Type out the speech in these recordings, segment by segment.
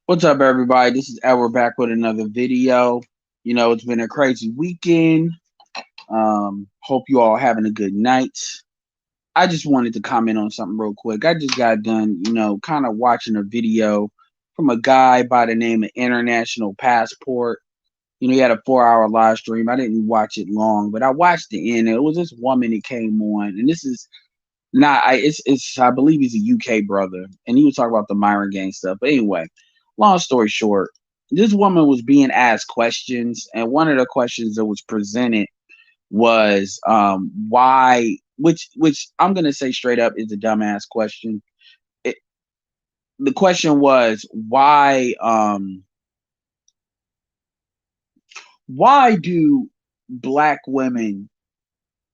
What's up, everybody? This is Edward back with another video. It's been a crazy weekend. Hope you all having a good night. I just wanted to comment on something real quick. I just got done, kind of watching a video from a guy by the name of International Passport. He had a 4 hour live stream. I didn't watch it long, but I watched the end. It was this woman that came on, and this is not. It's. I believe he's a UK brother, and he was talking about the Myron Gang stuff. But anyway, long story short, this woman was being asked questions, and one of the questions that was presented was why, which I'm gonna say straight up is a dumbass question. It, the question was why do black women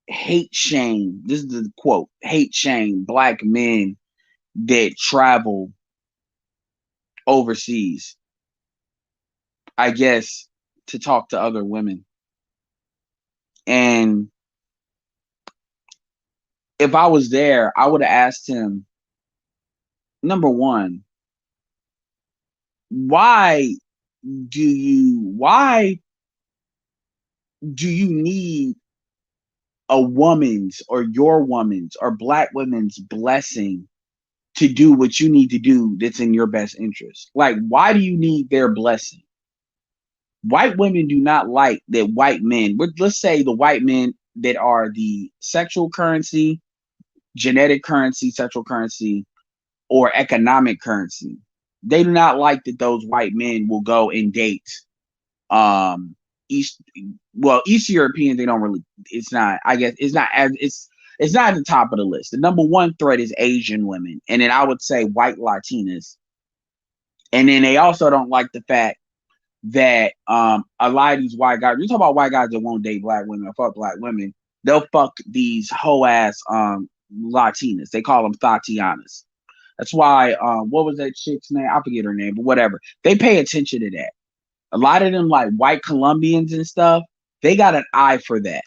hate shame? This is the quote: hate shame black men that travel overseas, I guess, to talk to other women. And if I was there, I would have asked him, number one, why why do you need a woman's or your woman's or black women's blessing to do what you need to do that's in your best interest? Like, why do you need their blessing? White women do not like that white men, let's say the white men that are the sexual currency, genetic currency, sexual currency, or economic currency. They do not like that those white men will go and date um East East Europeans. They don't really, it's not, I guess it's not as it's not at the top of the list. The number one threat is Asian women, and then I would say white Latinas. And then they also don't like the fact that a lot of these white guys, you talk about white guys that won't date black women or fuck black women, they'll fuck these hoe ass Latinas. They call them Tatianas. That's why what was that chick's name? I forget her name, but whatever. They pay attention to that. A lot of them, like white Colombians and stuff, they got an eye for that.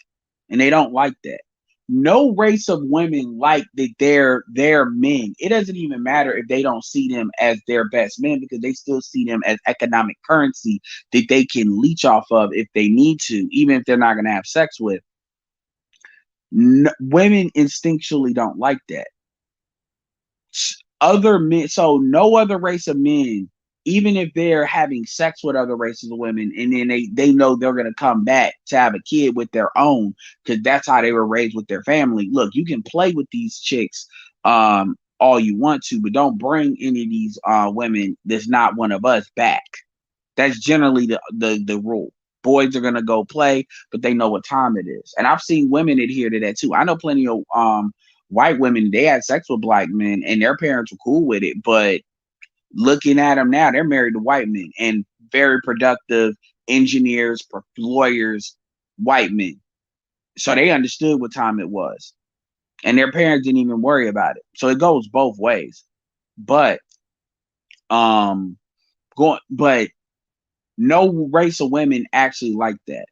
And they don't like that. No race of women like that they're men. It doesn't even matter if they don't see them as their best men, because they still see them as economic currency that they can leech off of if they need to, even if they're not going to have sex with. Women instinctually don't like that. Other men, so no other race of men, even if they're having sex with other races of women, and then they know they're going to come back to have a kid with their own, because that's how they were raised with their family. Look, you can play with these chicks all you want to, but don't bring any of these women that's not one of us back. That's generally the rule. Boys are gonna go play, but they know what time it is. And I've seen women adhere to that too. I know plenty of white women, they had sex with black men and their parents were cool with it, but looking at them now, they're married to white men and very productive engineers, lawyers, white men. So they understood what time it was. And their parents didn't even worry about it. So it goes both ways. But um but no race of women actually like that.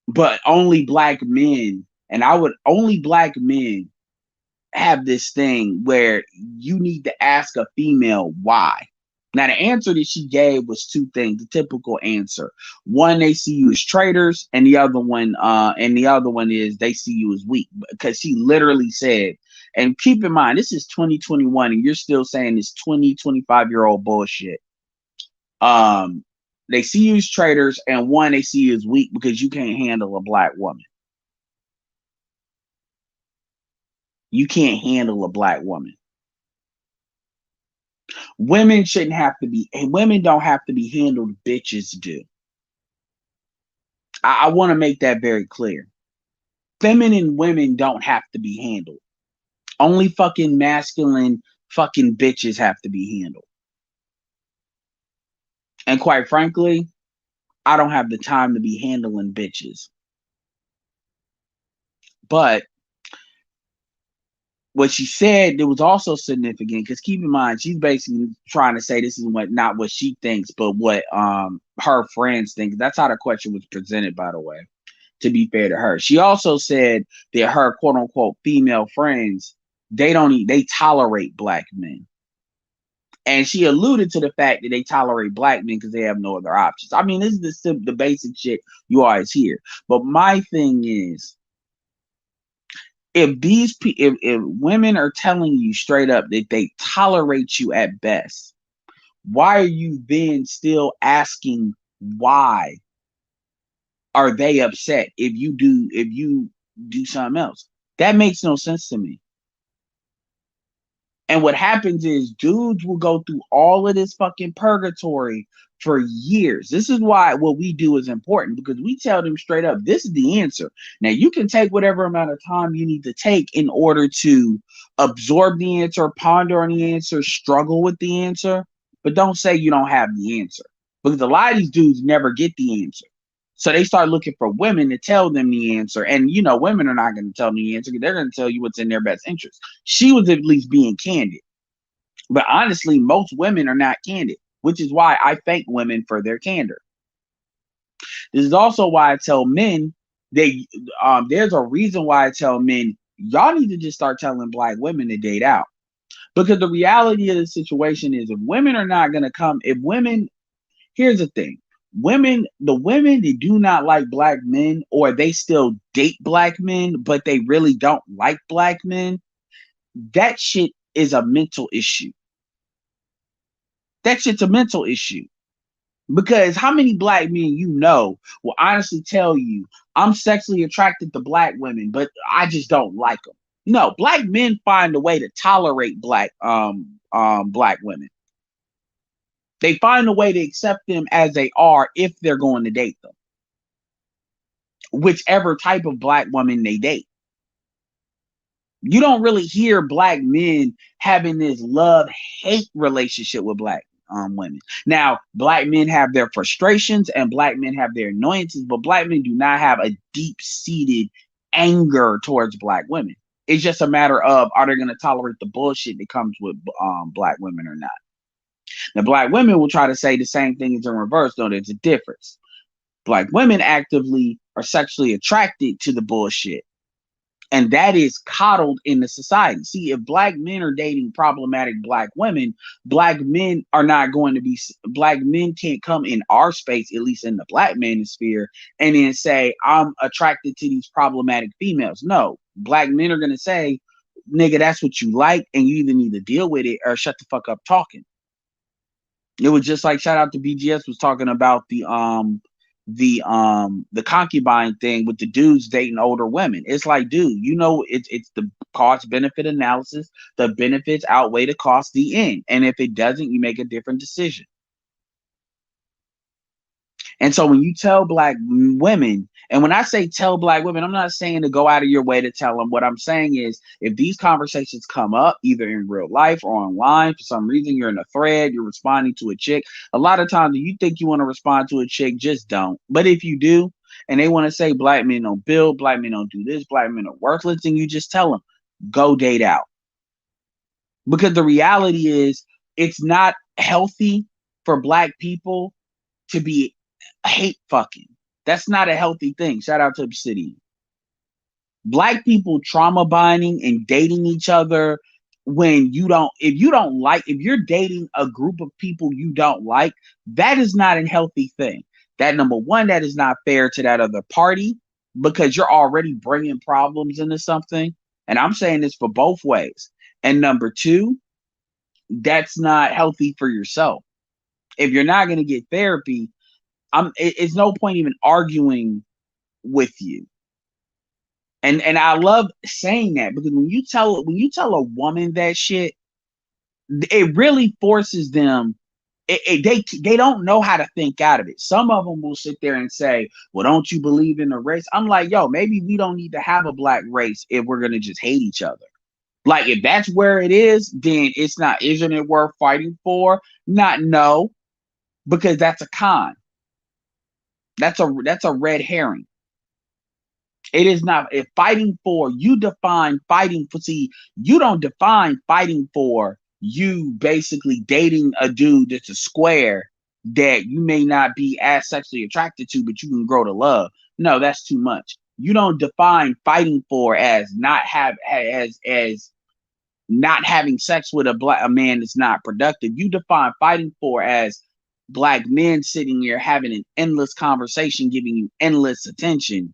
But only black men, and I would only black men have this thing where you need to ask a female why. Now, the answer that she gave was two things, the typical answer. One, they see you as traitors, and the other one is they see you as weak. Because she literally said, and keep in mind, this is 2021, and you're still saying this 25-year-old bullshit. Um, they see you as traitors, and one, they see you as weak because you can't handle a black woman. You can't handle a black woman. Women shouldn't have to be, and women don't have to be handled, bitches do. I want to make that very clear. Feminine women don't have to be handled. Only fucking masculine fucking bitches have to be handled. And quite frankly, I don't have the time to be handling bitches. But what she said, it was also significant, because keep in mind, she's basically trying to say this is not what she thinks, but what her friends think. That's how the question was presented, by the way, to be fair to her. She also said that her quote unquote female friends, they tolerate black men. And she alluded to the fact that they tolerate black men because they have no other options. I mean, this is the basic shit you always hear. But my thing is, if women are telling you straight up that they tolerate you at best, why are you then still asking why are they upset if you do something else? That makes no sense to me. And what happens is dudes will go through all of this fucking purgatory for years. This is why what we do is important, because we tell them straight up, this is the answer. Now you can take whatever amount of time you need to take in order to absorb the answer, ponder on the answer, struggle with the answer, but don't say you don't have the answer. Because a lot of these dudes never get the answer. So they start looking for women to tell them the answer. And you know, women are not going to tell them the answer. They're going to tell you what's in their best interest. She was at least being candid. But honestly, most women are not candid, which is why I thank women for their candor. This is also why I tell men they there's a reason why I tell men y'all need to just start telling black women to date out. Because the reality of the situation is if women are not gonna come, if women here's the thing. The women that do not like black men, or they still date black men, but they really don't like black men, that shit is a mental issue. That shit's a mental issue. Because how many black men you know will honestly tell you, I'm sexually attracted to black women, but I just don't like them. No, black men find a way to tolerate black women. They find a way to accept them as they are if they're going to date them. Whichever type of black woman they date. You don't really hear black men having this love-hate relationship with black women. Now, black men have their frustrations and black men have their annoyances, but black men do not have a deep-seated anger towards black women. It's just a matter of, are they going to tolerate the bullshit that comes with black women or not? Now, black women will try to say the same thing as in reverse, though there's a difference. Black women actively are sexually attracted to the bullshit. And that is coddled in the society. See, if black men are dating problematic black women, black men are not going to be, black men can't come in our space, at least in the black manosphere, and then say, I'm attracted to these problematic females. No, black men are going to say, nigga, that's what you like, and you either need to deal with it or shut the fuck up talking. It was just like, shout out to BGS was talking about the concubine thing with the dudes dating older women. It's like, dude, you know, it's the cost benefit analysis. The benefits outweigh the cost, the end. And if it doesn't, you make a different decision. And so when you tell black women, and when I say tell black women, I'm not saying to go out of your way to tell them. What I'm saying is, if these conversations come up either in real life or online, for some reason you're in a thread, you're responding to a chick. A lot of times, you think you want to respond to a chick, just don't. But if you do, and they want to say black men don't build, black men don't do this, black men are worthless, then you just tell them, go date out. Because the reality is, it's not healthy for black people to be hate fucking. That's not a healthy thing. Shout out to Obsidian. Black people trauma bonding and dating each other when if you're dating a group of people you don't like, that is not a healthy thing. That, number one, that is not fair to that other party, because you're already bringing problems into something. And I'm saying this for both ways. And number two, that's not healthy for yourself. If you're not going to get therapy, it's no point even arguing with you. And I love saying that, because when you tell a woman that shit, it really forces them. They don't know how to think out of it. Some of them will sit there and say, well, don't you believe in the race? I'm like, yo, maybe we don't need to have a black race if we're going to just hate each other. Like, if that's where it is, then isn't it worth fighting for? No, because that's a con. That's a red herring. It is not. If fighting for, you define fighting for, see, you don't define fighting for you basically dating a dude that's a square that you may not be as sexually attracted to, but you can grow to love. No, that's too much. You don't define fighting for as not have as not having sex with a man is not productive. You define fighting for as black men sitting here having an endless conversation, giving you endless attention,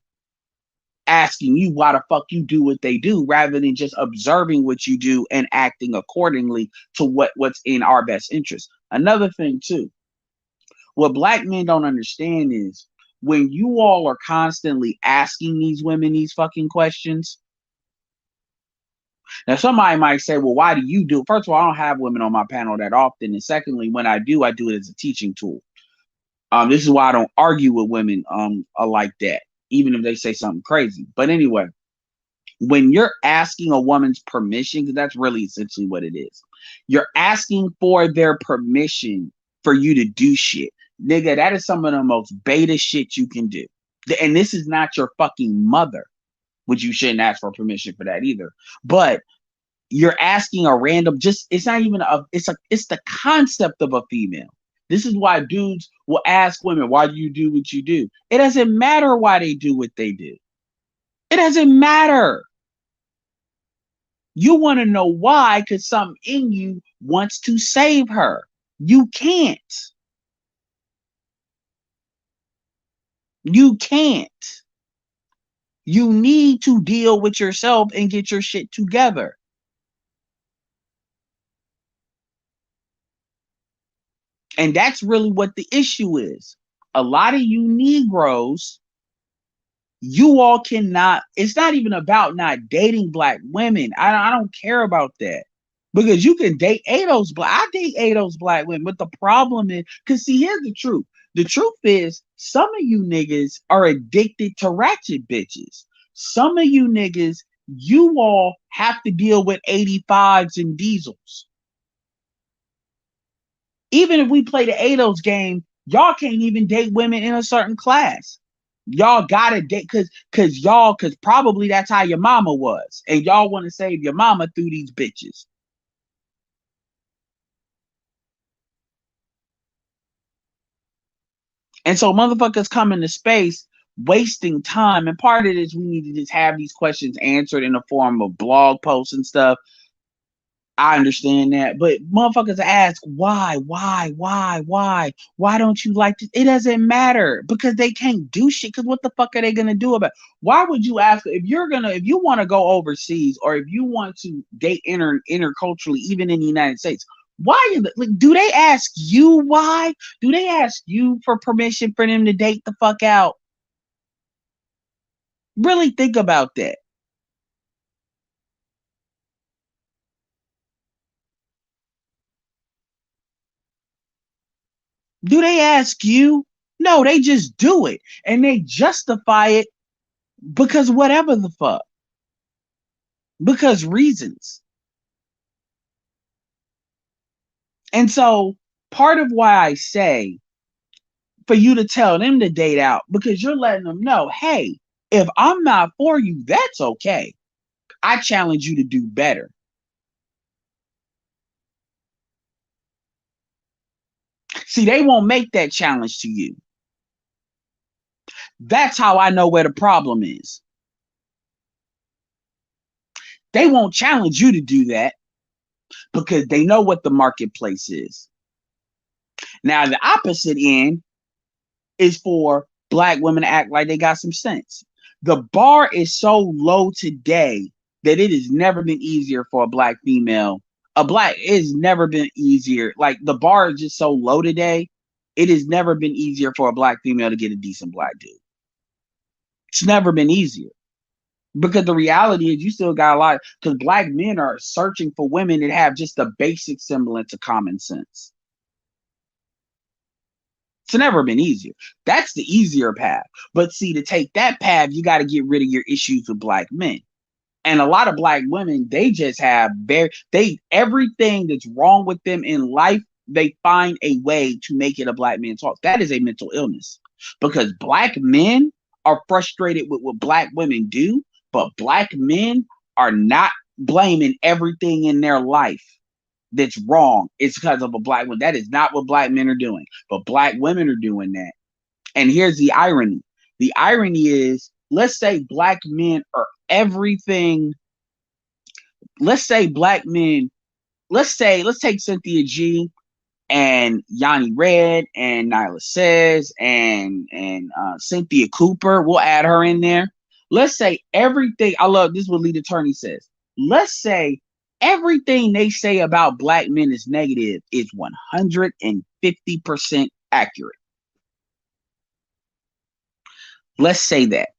asking you why the fuck you do what they do, rather than just observing what you do and acting accordingly to what's in our best interest. Another thing too, what black men don't understand is when you all are constantly asking these women these fucking questions. Now, somebody might say, well, why do you do it? First of all, I don't have women on my panel that often. And secondly, when I do it as a teaching tool. This is why I don't argue with women like that, even if they say something crazy. But anyway, when you're asking a woman's permission, because that's really essentially what it is, you're asking for their permission for you to do shit. Nigga, that is some of the most beta shit you can do. And this is not your fucking mother, which you shouldn't ask for permission for that either. But you're asking a random, just it's not even it's the concept of a female. This is why dudes will ask women, why do you do what you do? It doesn't matter why they do what they do. It doesn't matter. You want to know why, because something in you wants to save her. You can't. You can't. You need to deal with yourself and get your shit together. And that's really what the issue is. A lot of you Negroes, you all cannot, it's not even about not dating black women. I don't care about that. Because you can date ADOS black. I date ADOS black women. But the problem is, because see, here's the truth. The truth is, some of you niggas are addicted to ratchet bitches. Some of you niggas, you all have to deal with 85s and diesels. Even if we play the ADOS game, y'all can't even date women in a certain class. Y'all gotta date because probably that's how your mama was. And y'all want to save your mama through these bitches. And so motherfuckers come into space wasting time. And part of it is we need to just have these questions answered in the form of blog posts and stuff. I understand that. But motherfuckers ask why? Why don't you like this? It doesn't matter because they can't do shit. Because what the fuck are they gonna do about it? Why would you ask if you want to go overseas or if you want to date interculturally, even in the United States? Why do they ask you why? Do they ask you for permission for them to date the fuck out? Really think about that. Do they ask you? No, they just do it and they justify it because whatever the fuck. Because reasons. And so part of why I say for you to tell them to date out, because you're letting them know, hey, if I'm not for you, that's okay. I challenge you to do better. See, they won't make that challenge to you. That's how I know where the problem is. They won't challenge you to do that because they know what the marketplace is. Now, the opposite end is for black women to act like they got some sense. The bar is so low today that it has never been easier for a black female. It's never been easier. Like the bar is just so low today. It has never been easier for a black female to get a decent black dude. It's never been easier. Because the reality is you still got a lot, because black men are searching for women that have just a basic semblance of common sense. It's never been easier. That's the easier path. But see, to take that path, you got to get rid of your issues with black men. And a lot of black women, they just have everything that's wrong with them in life, they find a way to make it a black man's fault. That is a mental illness. Because black men are frustrated with what black women do, but black men are not blaming everything in their life that's wrong. It's because of a black woman. That is not what black men are doing, but black women are doing that. And here's the irony. The irony is, let's say black men are everything let's say black men, let's take Cynthia G and Yanni Red and Nyla Says and Cynthia Cooper. We'll add her in there. Let's say everything. I love this. Is what Lead Attorney says. Let's say everything they say about black men is negative is 150% accurate. Let's say that.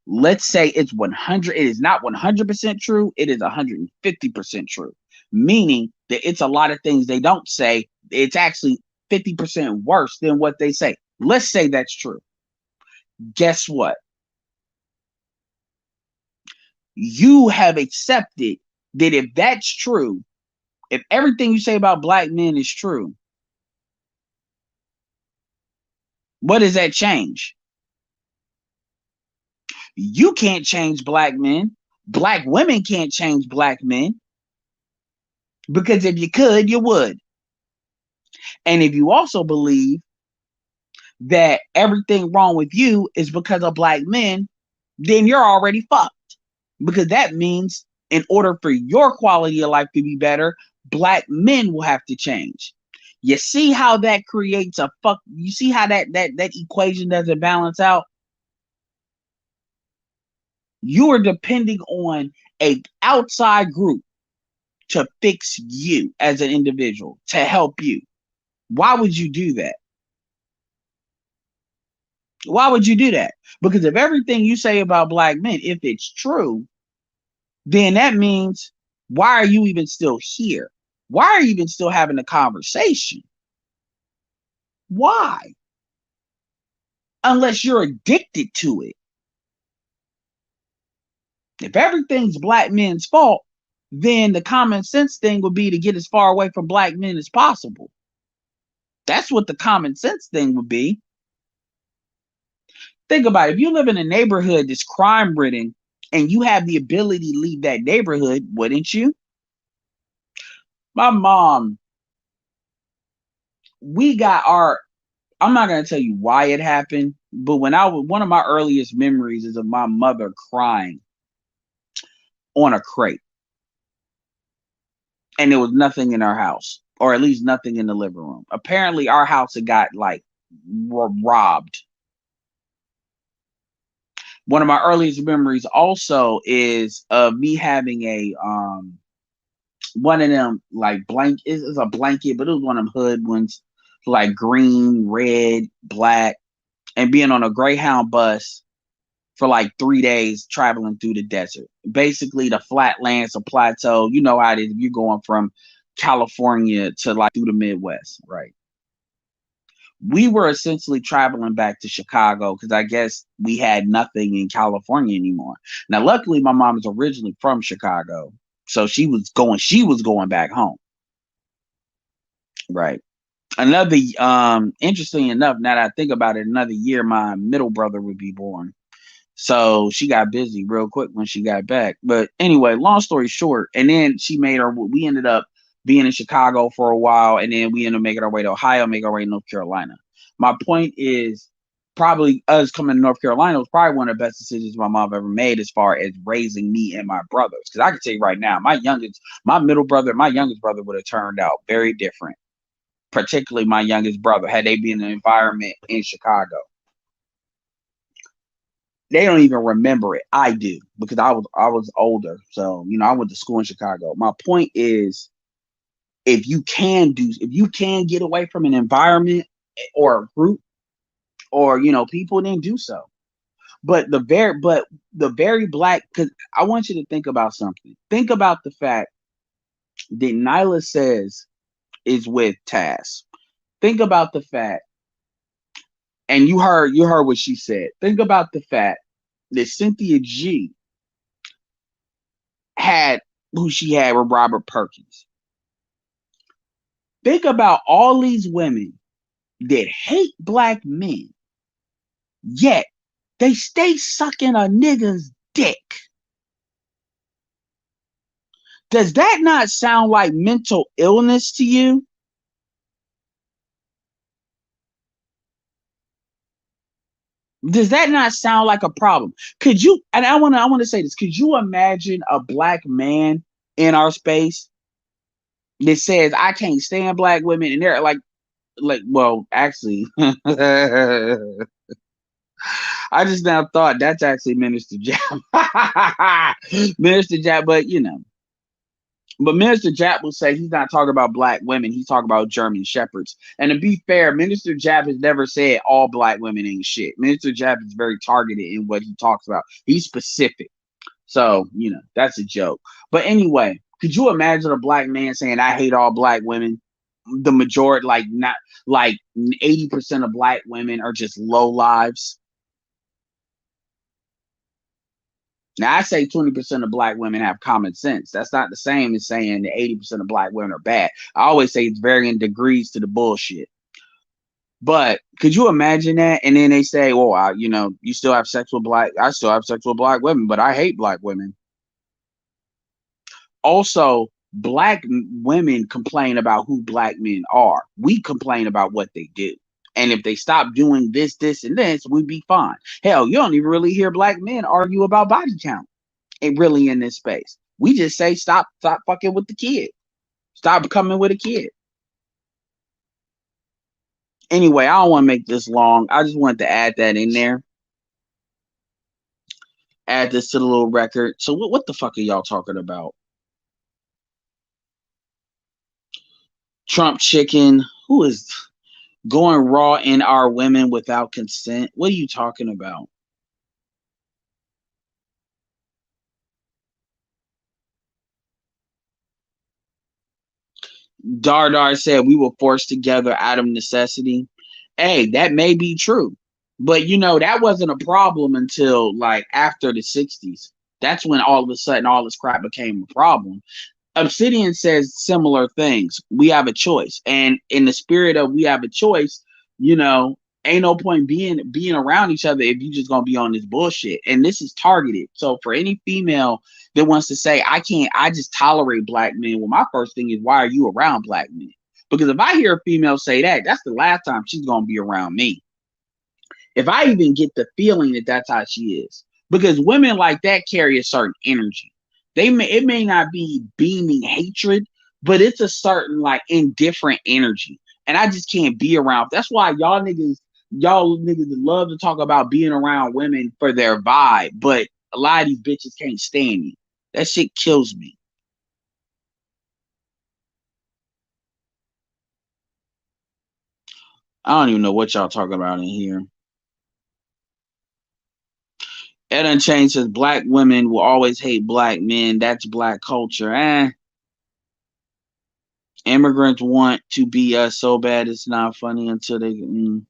Let's say it's 100. It is not 100% true. It is 150% true. Meaning that it's a lot of things they don't say. It's actually 50% worse than what they say. Let's say that's true. Guess what? You have accepted that if that's true, if everything you say about black men is true, what does that change? You can't change black men. Black women can't change black men. Because if you could, you would. And if you also believe that everything wrong with you is because of black men, then you're already fucked. Because that means in order for your quality of life to be better, black men will have to change. You see how that creates a fuck, you see how that equation doesn't balance out? You are depending on a outside group to fix you as an individual, to help you. Why would you do that? Why would you do that? Because if everything you say about black men, if it's true, then that means why are you even still here? Why are you even still having a conversation? Why? Unless you're addicted to it. If everything's black men's fault, then the common sense thing would be to get as far away from black men as possible. That's what the common sense thing would be. Think about it. If you live in a neighborhood that's crime ridden and you have the ability to leave that neighborhood, wouldn't you? My mom, we got our, I'm not going to tell you why it happened, but when I was, one of my earliest memories is of my mother crying on a crate. And there was nothing in our house, or at least nothing in the living room. Apparently, our house had got like robbed. One of my earliest memories also is of me having a one of them like blank, it's a blanket, but it was one of them hood ones, like green, red, black, and being on a Greyhound bus for like 3 days traveling through the desert. Basically, the flatlands, a plateau. You know how it is if you're going from California to like through the Midwest, right? We were essentially traveling back to Chicago because I guess we had nothing in California anymore. Now, luckily, my mom is originally from Chicago, so she was going back home, right? Another interesting enough, now that I think about it, another year my middle brother would be born. So she got busy real quick when she got back. But anyway, long story short, and then we ended up being in Chicago for a while, and then we ended up making our way to Ohio, make our way to North Carolina. My point is probably us coming to North Carolina was probably one of the best decisions my mom ever made as far as raising me and my brothers. Because I can tell you right now, my youngest brother would have turned out very different, particularly my youngest brother, had they been in an environment in Chicago. They don't even remember it. I do because I was older. So, I went to school in Chicago. My point is if you can get away from an environment or a group or people, then do so. But the very black, because I want you to think about something. Think about the fact that Nyla Says is with Taz. Think about the fact, and you heard what she said. Think about the fact that Cynthia G had who she had with Robert Perkins. Think about all these women that hate black men, yet they stay sucking a nigga's dick. Does that not sound like mental illness to you? Does that not sound like a problem? Could you, and I want to say this, could you imagine a black man in our space that says I can't stand black women, and they're like well, actually I just now thought that's actually Minister Jap. Minister Jap, but Minister Jap will say he's not talking about black women, he's talking about German shepherds. And to be fair, Minister Jap has never said all black women ain't shit. Minister Jap is very targeted in what he talks about. He's specific. So, that's a joke. But anyway, could you imagine a black man saying, I hate all black women? The majority, not like 80% of black women are just low lives. Now, I say 20% of black women have common sense. That's not the same as saying that 80% of black women are bad. I always say it's varying degrees to the bullshit. But could you imagine that? And then they say, "Oh, you still have sex with I still have sex with black women, but I hate black women." Also, black women complain about who black men are. We complain about what they do. And if they stop doing this, this, and this, we'd be fine. Hell, you don't even really hear black men argue about body count. Ain't really in this space. We just say stop fucking with the kid. Stop coming with a kid. Anyway, I don't want to make this long. I just wanted to add that in there. Add this to the little record. So what the fuck are y'all talking about? Trump chicken. Who is going raw in our women without consent? What are you talking about? Dardar said we were forced together out of necessity. Hey, that may be true. But that wasn't a problem until like after the 60s. That's when all of a sudden all this crap became a problem. Obsidian says similar things. We have a choice. And in the spirit of we have a choice, you know, ain't no point being around each other if you just gonna be on this bullshit. And this is targeted. So for any female that wants to say, I just tolerate black men, well, my first thing is why are you around black men? Because if I hear a female say that, that's the last time she's gonna be around me. If I even get the feeling that that's how she is. Because women like that carry a certain energy. It may not be beaming hatred, but it's a certain like indifferent energy. And I just can't be around. That's why y'all niggas love to talk about being around women for their vibe, but a lot of these bitches can't stand me. That shit kills me. I don't even know what y'all talking about in here. Ed Unchained says black women will always hate black men. That's black culture. Immigrants want to be us so bad it's not funny until they. You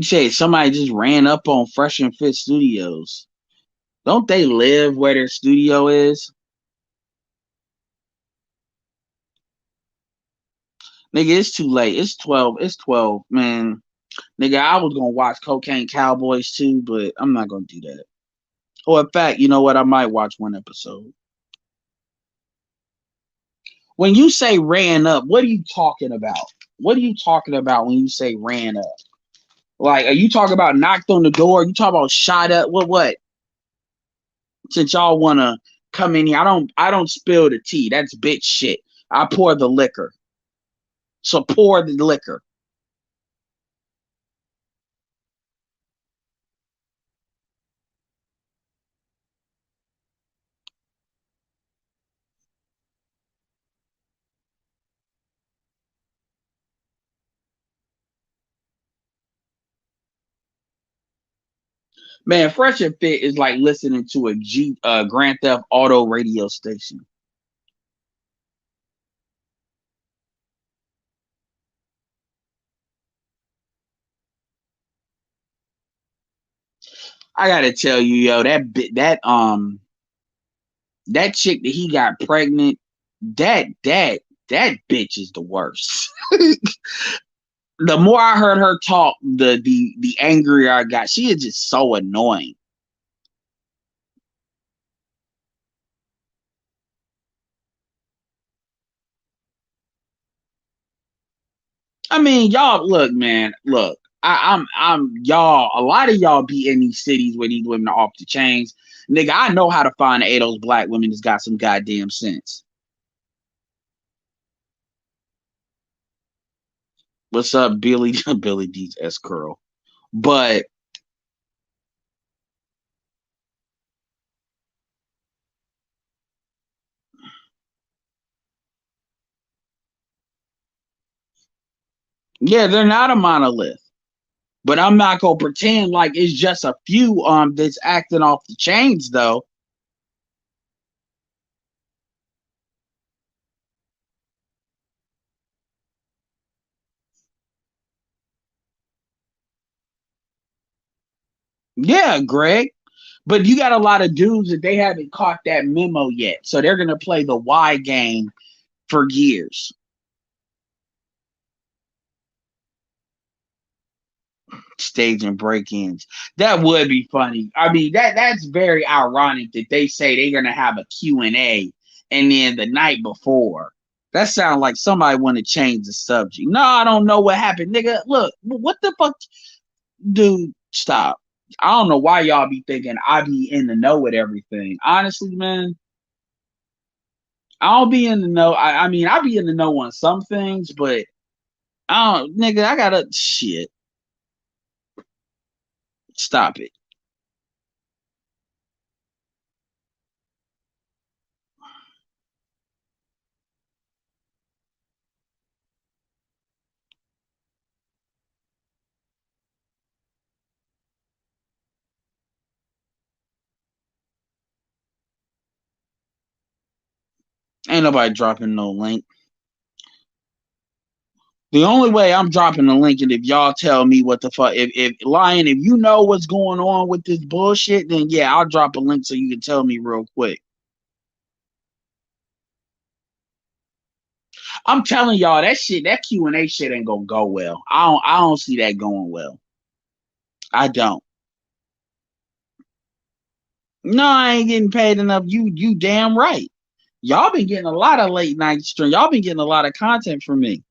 say somebody just ran up on Fresh and Fit Studios. Don't they live where their studio is? Nigga, it's too late. It's 12. It's 12, man. Nigga, I was gonna watch Cocaine Cowboys too, but I'm not gonna do that. Or in fact, you know what? I might watch one episode. When you say ran up, what are you talking about? What are you talking about when you say ran up? Like, are you talking about knocked on the door? You talking about shot up? What? Since y'all wanna come in here, I don't spill the tea. That's bitch shit. I pour the liquor. So pour the liquor. Man, Fresh and Fit is like listening to a Grand Theft Auto radio station. I gotta tell you, yo, that chick that he got pregnant, that bitch is the worst. The more I heard her talk, the angrier I got. She is just so annoying. I mean, y'all look, man. Look, I'm y'all. A lot of y'all be in these cities where these women are off the chains, nigga. I know how to find a those black women that's got some goddamn sense. What's up, Billy? Billy D's S curl, but yeah, they're not a monolith. But I'm not gonna pretend like it's just a few that's acting off the chains though. Yeah, Greg. But you got a lot of dudes that they haven't caught that memo yet. So they're gonna play the Y game for years. Staging break-ins. That would be funny. I mean, that's very ironic that they say they're gonna have a Q&A and then the night before. That sounds like somebody want to change the subject. No, I don't know what happened, nigga. Look, what the fuck, dude? Stop. I don't know why y'all be thinking I be in the know with everything. Honestly, man, I don't be in the know. I mean, I be in the know on some things, but I don't, nigga. I gotta shit. Stop it. Ain't nobody dropping no link. The only way I'm dropping the link is if y'all tell me what the fuck. If Lion, if you know what's going on with this bullshit, then yeah, I'll drop a link so you can tell me real quick. I'm telling y'all that shit, that Q&A shit ain't gonna go well. I don't see that going well. I don't. No, I ain't getting paid enough. You damn right. Y'all been getting a lot of late night stream. Y'all been getting a lot of content from me.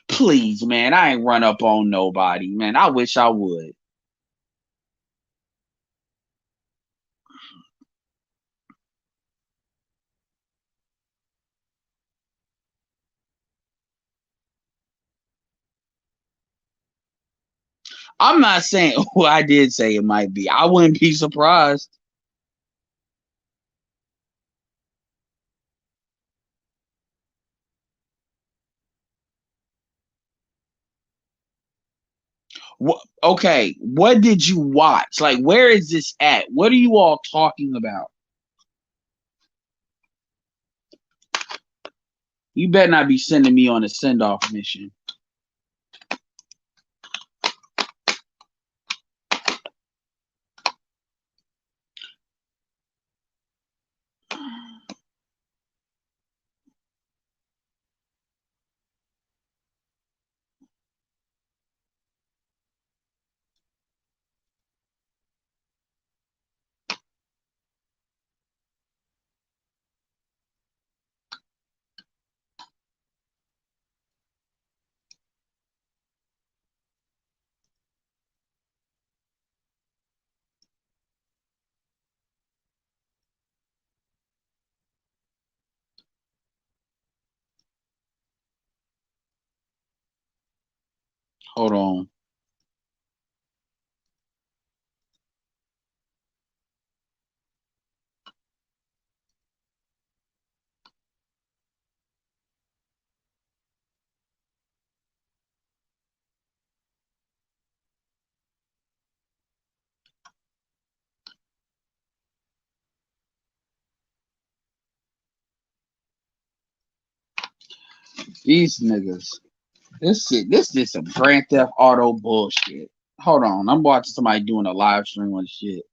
Please, man, I ain't run up on nobody, man. I wish I would. I'm not saying well, I did say it might be. I wouldn't be surprised. Okay, what did you watch? Like, where is this at? What are you all talking about? You better not be sending me on a send off mission. Hold on. These niggas. This shit, this is some Grand Theft Auto bullshit. Hold on. I'm watching somebody doing a live stream on shit.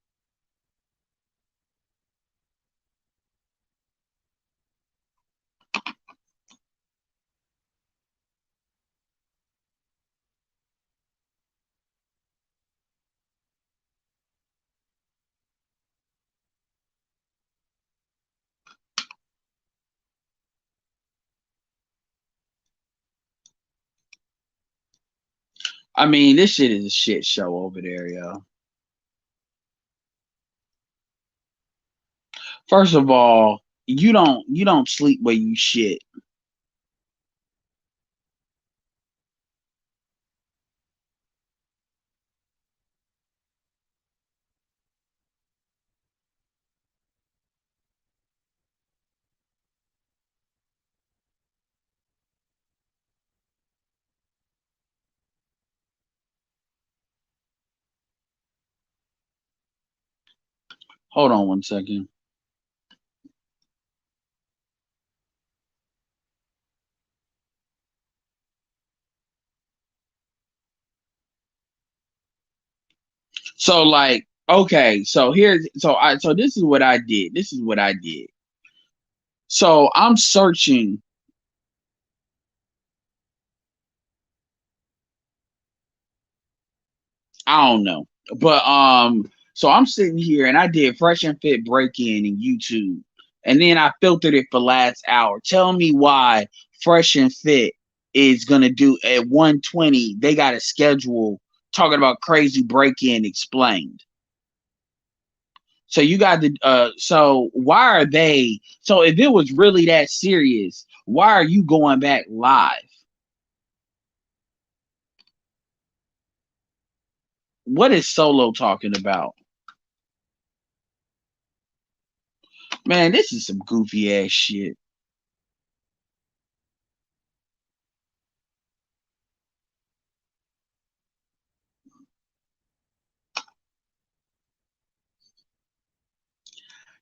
I mean, this shit is a shit show over there, yo. First of all, you don't sleep where you shit. Hold on one second. So like, okay, so this is what I did. This is what I did. So I'm searching. I don't know. But so I'm sitting here and I did Fresh and Fit break in YouTube. And then I filtered it for last hour. Tell me why Fresh and Fit is gonna do at 120. They got a schedule talking about crazy break in explained. So you got the so why are they so if it was really that serious, why are you going back live? What is Solo talking about? Man, this is some goofy ass shit.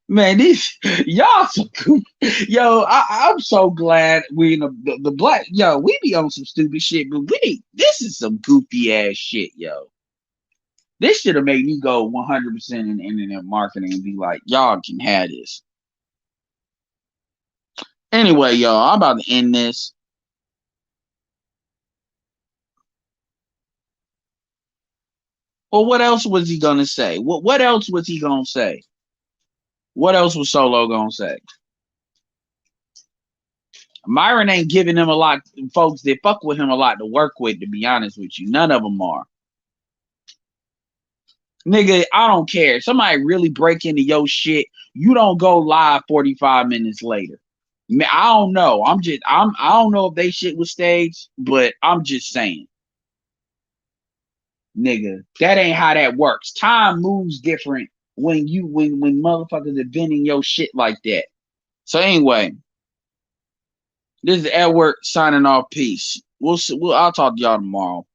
Man, these y'all so goofy. Yo, I'm so glad we in the black yo, we be on some stupid shit, but this is some goofy ass shit, yo. This should have made me go 100% in internet marketing and be like, y'all can have this. Anyway, y'all, I'm about to end this. Well, what else was he gonna say? What else was he gonna say? What else was Solo gonna say? Myron ain't giving him a lot. Folks that fuck with him a lot to work with. To be honest with you, none of them are. Nigga, I don't care. Somebody really break into your shit. You don't go live 45 minutes later. I don't know. I don't know if they shit was staged, but I'm just saying, nigga, that ain't how that works. Time moves different when motherfuckers are bending your shit like that. So anyway, this is Edward signing off. Peace. I'll talk to y'all tomorrow.